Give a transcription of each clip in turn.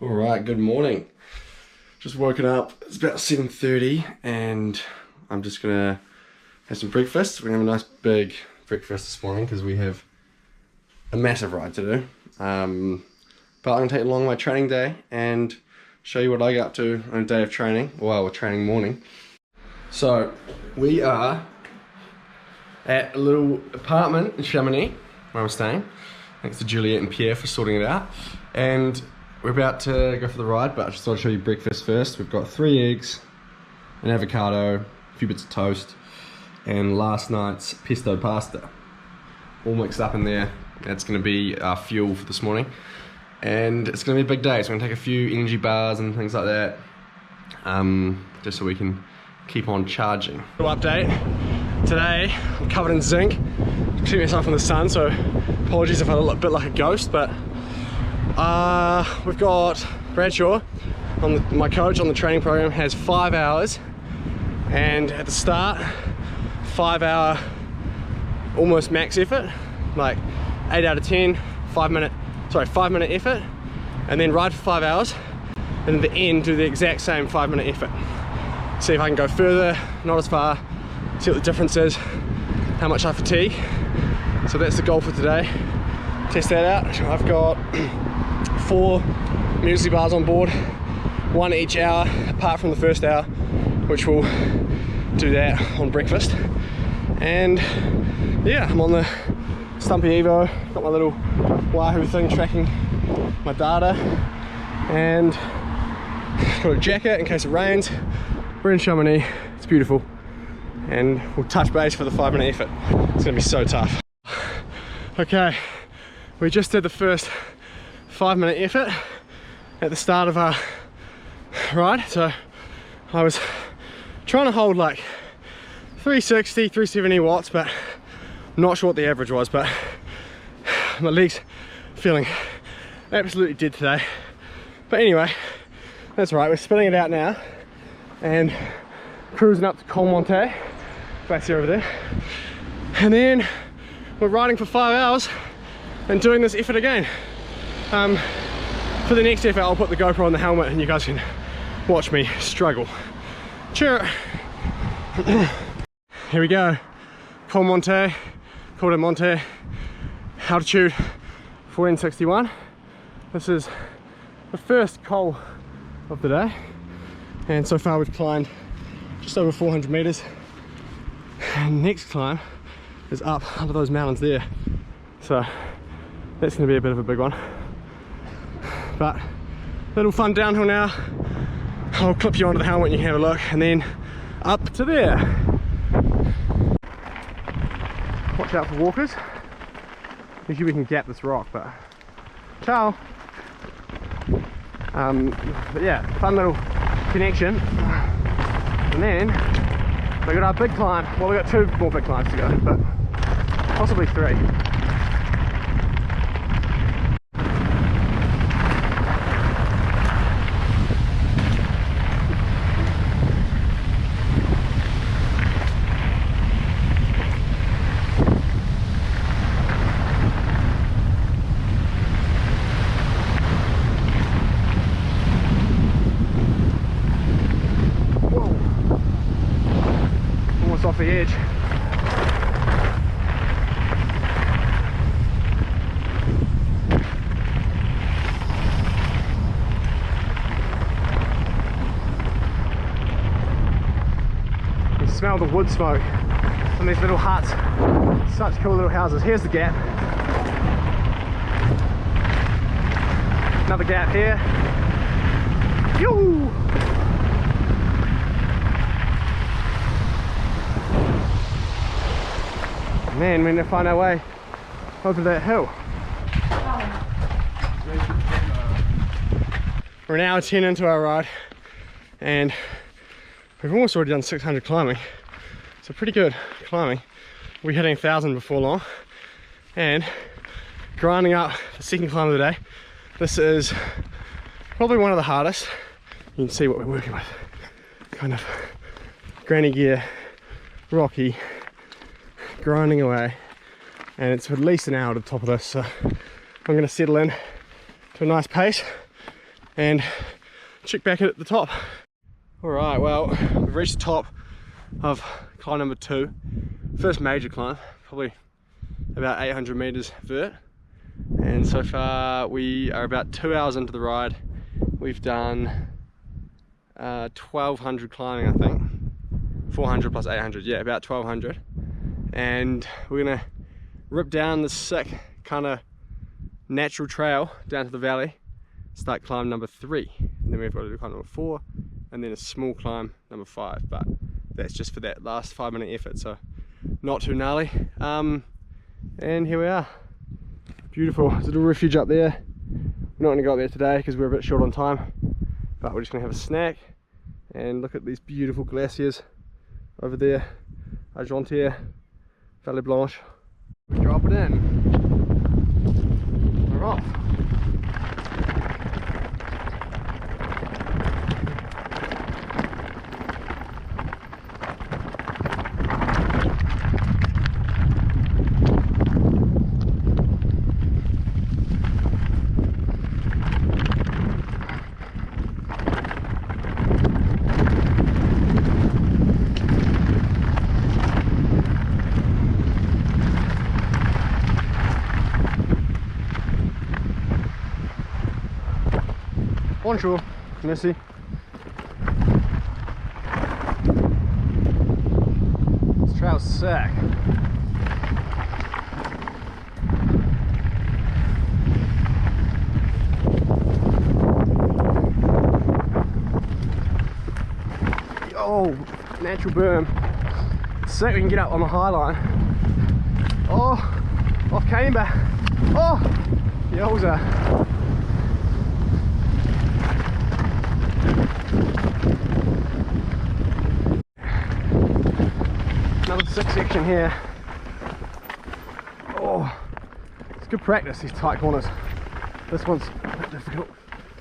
Alright, good morning. Just woken up, it's about 7:30 and I'm just gonna have some breakfast. We're gonna have a nice big breakfast this morning because we have a massive ride to do. But I'm gonna take along my training day and show you what I get up to on a day of training, or training morning. So, we are at a little apartment in Chamonix where I'm staying. Thanks to Juliet and Pierre for sorting it out. And we're about to go for the ride, but I just thought I'd show you breakfast first. We've got 3 eggs, an avocado, a few bits of toast, and last night's pesto pasta. All mixed up in there. That's going to be our fuel for this morning. And it's going to be a big day, so we're going to take a few energy bars and things like that, just so we can keep on charging. Little update. Today, I'm covered in zinc. Keep myself in the sun, so apologies if I look a bit like a ghost, but we've got Bradshaw, my coach on the training program, has 5 hours, and at the start, 5 hour almost max effort, like 8 out of 10, 5 minute effort, and then ride for 5 hours, and at the end do the exact same 5 minute effort. See if I can go further, not as far, see what the difference is, how much I fatigue. So that's the goal for today. Test that out. I've got 4 muesli bars on board, 1 each hour apart from the first hour, which will do that on breakfast. And yeah, I'm on the Stumpy Evo, got my little Wahoo thing tracking my data, and got a jacket in case it rains. We're in Chamonix, it's beautiful, and we'll touch base for the 5 minute effort. It's gonna be so tough. Okay, we just did the first 5 minute effort at the start of our ride. So I was trying to hold like 360, 370 watts, but I'm not sure what the average was, but my legs feeling absolutely dead today. But anyway, that's right, we're spitting it out now and cruising up to Chamonix, glacier over there. And then we're riding for 5 hours and doing this effort again. For the next effort, I'll put the GoPro on the helmet and you guys can watch me struggle. Cheer. Here we go. Col de Monte, altitude 1461. This is the first col of the day, and so far we've climbed just over 400 meters. And next climb is up under those mountains there, so that's going to be a bit of a big one. But little fun downhill now. I'll clip you onto the helmet and you can have a look, and then up to there. Watch out for walkers. Usually we can gap this rock, but ciao. But yeah, fun little connection. And then we got our big climb. Well, we got 2 more big climbs to go, but possibly 3. Off the edge. You smell the wood smoke from these little huts. Such cool little houses. Here's the gap. Another gap here. Yoo! Man, we're going to find our way over that hill. We're an hour 10 into our ride and we've almost already done 600 climbing. So pretty good climbing. We're hitting 1,000 before long and grinding up the second climb of the day. This is probably one of the hardest. You can see what we're working with. Kind of granny gear, rocky, grinding away, and it's at least an hour to the top of this, so I'm going to settle in to a nice pace and check back at the top. Alright, well, we've reached the top of climb number 2. First major climb, probably about 800 meters vert. And so far we are about 2 hours into the ride. We've done 1200 climbing, I think. 400 plus 800, yeah, about 1200. And we're gonna rip down this sick kind of natural trail down to the valley, start climb number 3. And then we've got to do climb number 4, and then a small climb number 5. But that's just for that last 5-minute effort, so not too gnarly. And here we are. Beautiful. There's a little refuge up there. We're not going to go up there today because we're a bit short on time, but we're just going to have a snack and look at these beautiful glaciers over there. Argentière, Vallée Blanche. We drop it in. We're off. Bonjour, merci. This trail's sick. Yo, natural berm. It's sick, we can get up on the high line. Oh, off camber. Oh, yowza. Another sick section here. Oh, it's good practice, these tight corners. This one's a bit difficult.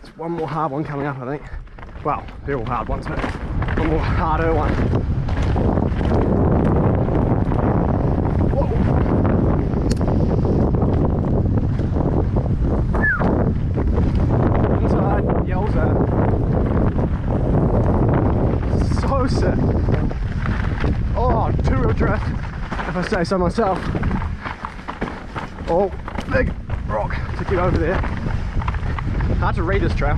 There's one more hard one coming up, I think. Well, they're all hard ones, but one more harder one. Whoa. Inside, yowza. So sick. Oh, two-wheel drift, if I say so myself. Oh, big rock to get over there. Hard to read this trail.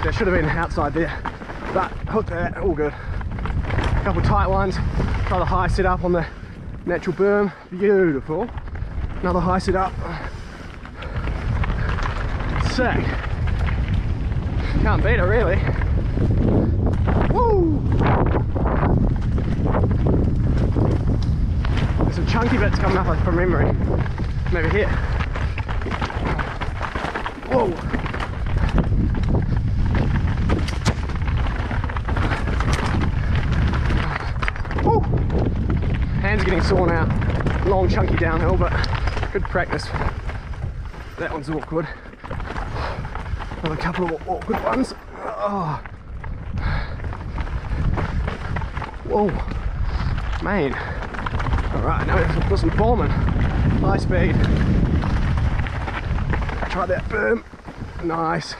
There should have been outside there, but hooked that, all good. A couple tight ones. Try the high sit up on the natural berm. Beautiful. Another high sit up. Sick. Can't beat it really. Woo! There's some chunky bits coming up from memory. Maybe here. Whoa! Woo! Hands are getting sore now. Long chunky downhill, but good practice. That one's awkward. Another couple of awkward ones. Oh. Whoa, man. Alright, now we have to put some bombing. High speed. Try that berm. Nice.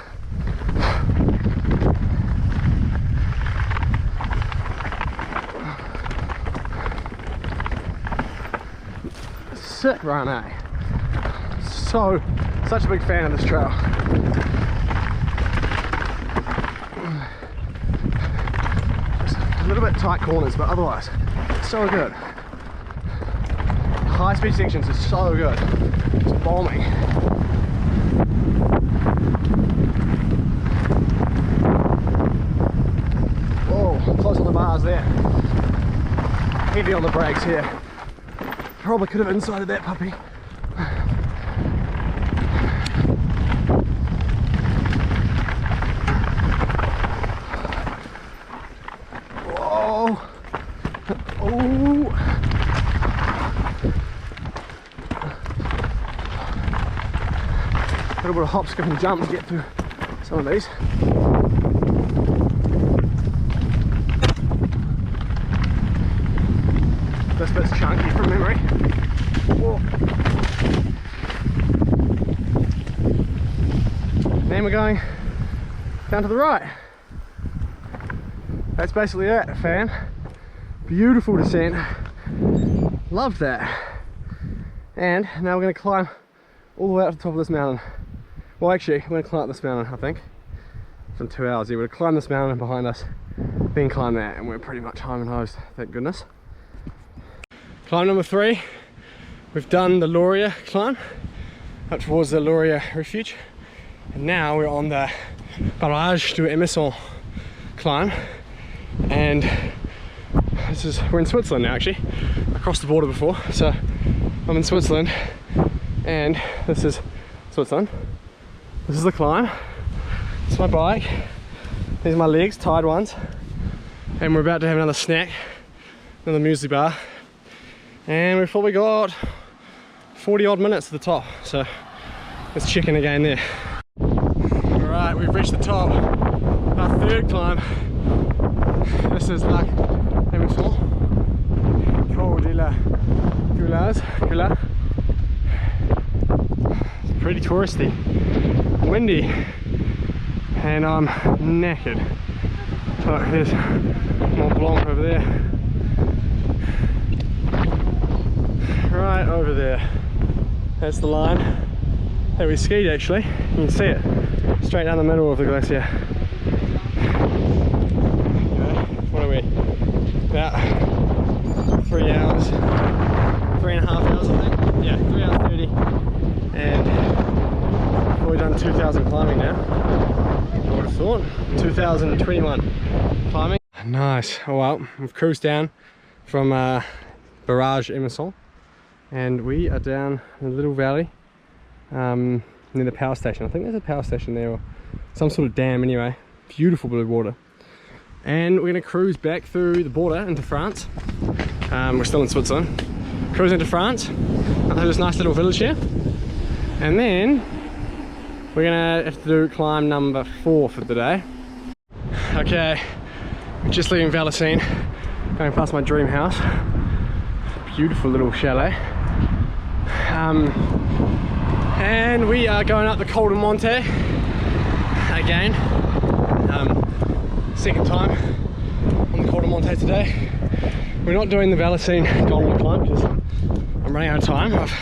Sick run, eh? Such a big fan of this trail. Just a little bit tight corners, but otherwise, so good. High speed sections are so good. It's bombing. Whoa, close on the bars there. Heavy on the brakes here. Probably could have insided that puppy. Whoa. Oh. A little bit of hop, skip and jump to get through some of these. This bit's chunky from memory. Whoa. Then we're going down to the right. That's basically it, fam. Beautiful descent. Love that. And now we're going to climb all the way up to the top of this mountain. Well, actually, we're going to climb up this mountain, I think. From 2 hours. Yeah, we're going to climb this mountain behind us, then climb that, and we're pretty much home and hosed, thank goodness. Climb number 3. We've done the Laurier climb up towards the Laurier refuge, and now we're on the Barrage du Emerson climb, and we're in Switzerland now actually. I crossed the border before, so I'm in Switzerland, and this is Switzerland. This is the climb. It's my bike. These are my legs, tied ones, and we're about to have another snack, another muesli bar, and we've probably got 40 odd minutes to the top, so let's check in again there. Alright, we've reached the top, our 3rd climb. This is Lac Emerson, Col de la Gulasse. It's pretty touristy, windy, and I'm knackered. Look, there's Mont Blanc over there. Right over there. That's the line that we skied actually. You can see it straight down the middle of the glacier. What are we? About 3 hours, 3.5 hours I think. Yeah, 3 hours 30. And we've done 2,000 climbing now. I would have thought. 2021 climbing. Nice. Oh well, we've cruised down from Barrage Emerson, and we are down in a little valley near the power station. I think there's a power station there, or some sort of dam anyway. Beautiful blue water. And we're going to cruise back through the border into France. We're still in Switzerland. Cruise into France. There's this nice little village here. And then we're going to have to do climb number 4 for the day. Okay, we're just leaving Valacine, going past my dream house. Beautiful little chalet. And we are going up the Col de Monte again. Second time on the Col de Monte today. We're not doing the Valacine gondola climb because I'm running out of time. I've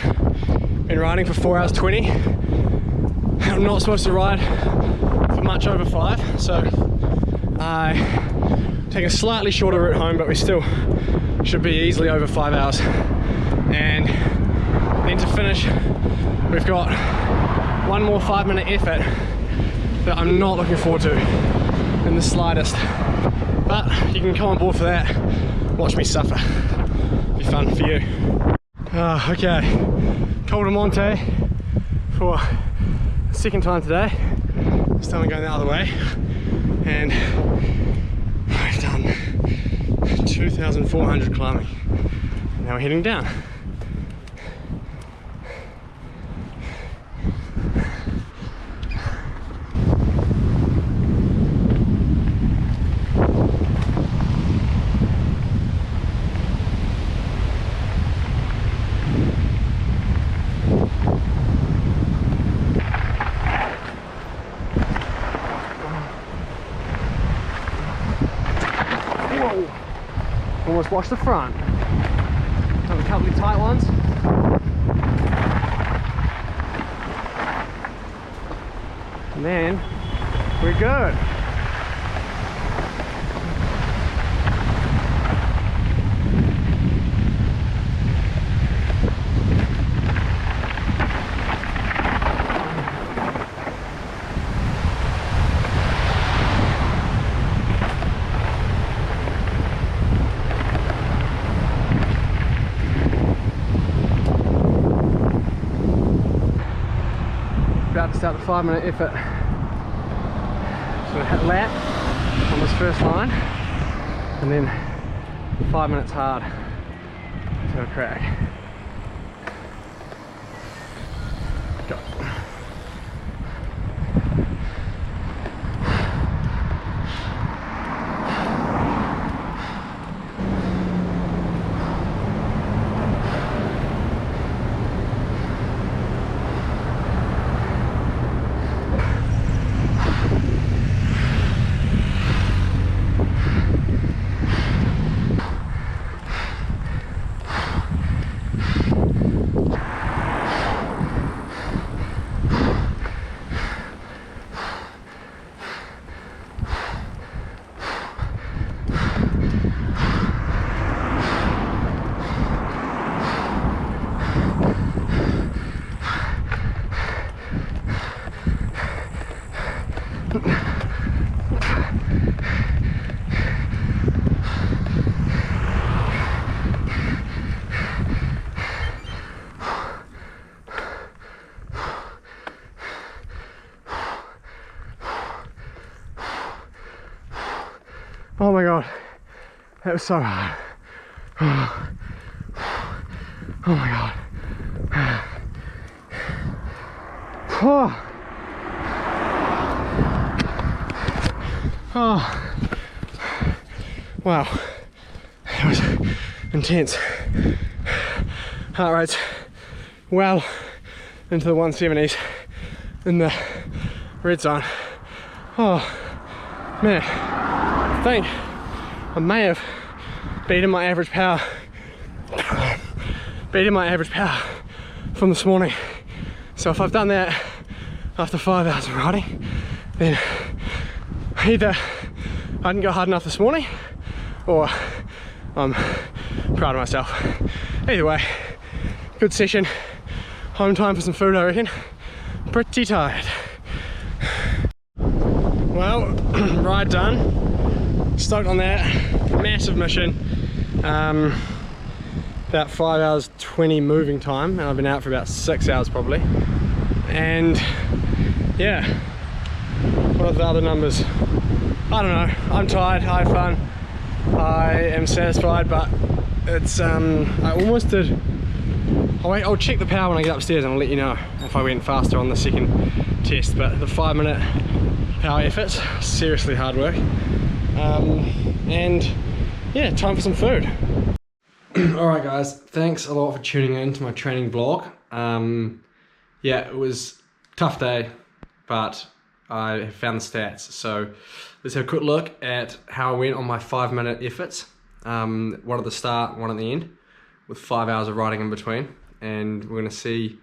been riding for 4 hours 20. I'm not supposed to ride for much over 5, so I take a slightly shorter route home, but we still should be easily over 5 hours. And then to finish, we've got one more 5-minute effort that I'm not looking forward to in the slightest. But you can come on board for that. Watch me suffer. It'll be fun for you. Okay, Col de Monte for the second time today. This time I'm going the other way, and I've done 2,400 climbing. Now we're heading down. Almost washed the front. Have a couple of tight ones. And then we're good. About to start the 5-minute effort. So we hit lap on this first line, and then 5 minutes hard to a crack. Go. Oh my god, that was so hard. Oh my god. Oh. Oh. Wow, that was intense. Heart rate's well into the 170s in the red zone. Oh man, I think I may have beaten my average power from this morning. So if I've done that after 5 hours of riding, then either I didn't go hard enough this morning, or I'm proud of myself. Either way, good session. Home time for some food, I reckon. Pretty tired. Well, ride done. Stoked on that. Massive mission. About 5 hours 20 moving time, and I've been out for about 6 hours probably. And yeah, what are the other numbers? I don't know. I'm tired. I had fun. I am satisfied, but it's I almost did. I'll check the power when I get upstairs and I'll let you know if I went faster on the second test. But the 5-minute power efforts, seriously hard work. And yeah, time for some food. Alright guys, thanks a lot for tuning in to my training vlog. Yeah, it was a tough day, but I found the stats. So let's have a quick look at how I went on my 5-minute efforts. One at the start, one at the end, with 5 hours of riding in between. And we're gonna see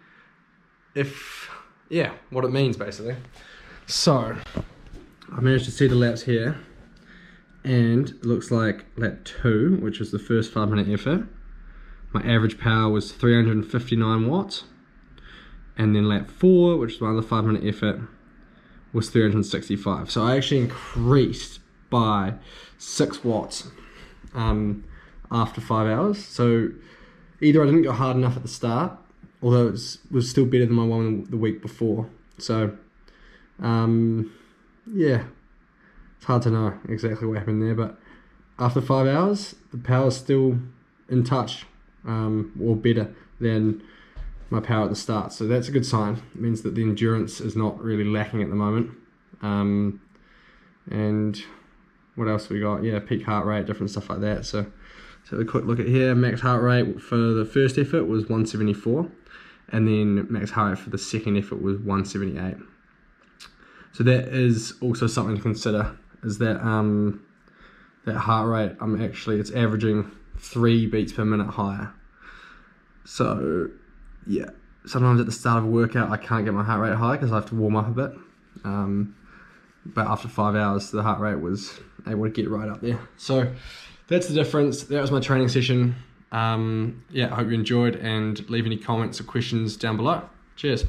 if, yeah, what it means basically. So, I managed to see the laps here. And it looks like lap 2, which was the first 5-minute effort, my average power was 359 watts. And then lap 4, which was my other 5-minute effort, was 365. So I actually increased by 6 watts after 5 hours. So either I didn't go hard enough at the start, although it was still better than my one the week before. So yeah, it's hard to know exactly what happened there, but after 5 hours, the power's still in touch, or better than my power at the start. So that's a good sign. It means that the endurance is not really lacking at the moment. And what else we got? Yeah, peak heart rate, different stuff like that. So a quick look at here. Max heart rate for the first effort was 174, and then max heart rate for the second effort was 178. So that is also something to consider, is that that heart rate, it's averaging 3 beats per minute higher. So yeah, sometimes at the start of a workout I can't get my heart rate high because I have to warm up a bit. But after 5 hours, the heart rate was able to get right up there. So that's the difference. That was my training session. Yeah, I hope you enjoyed, and leave any comments or questions down below. Cheers.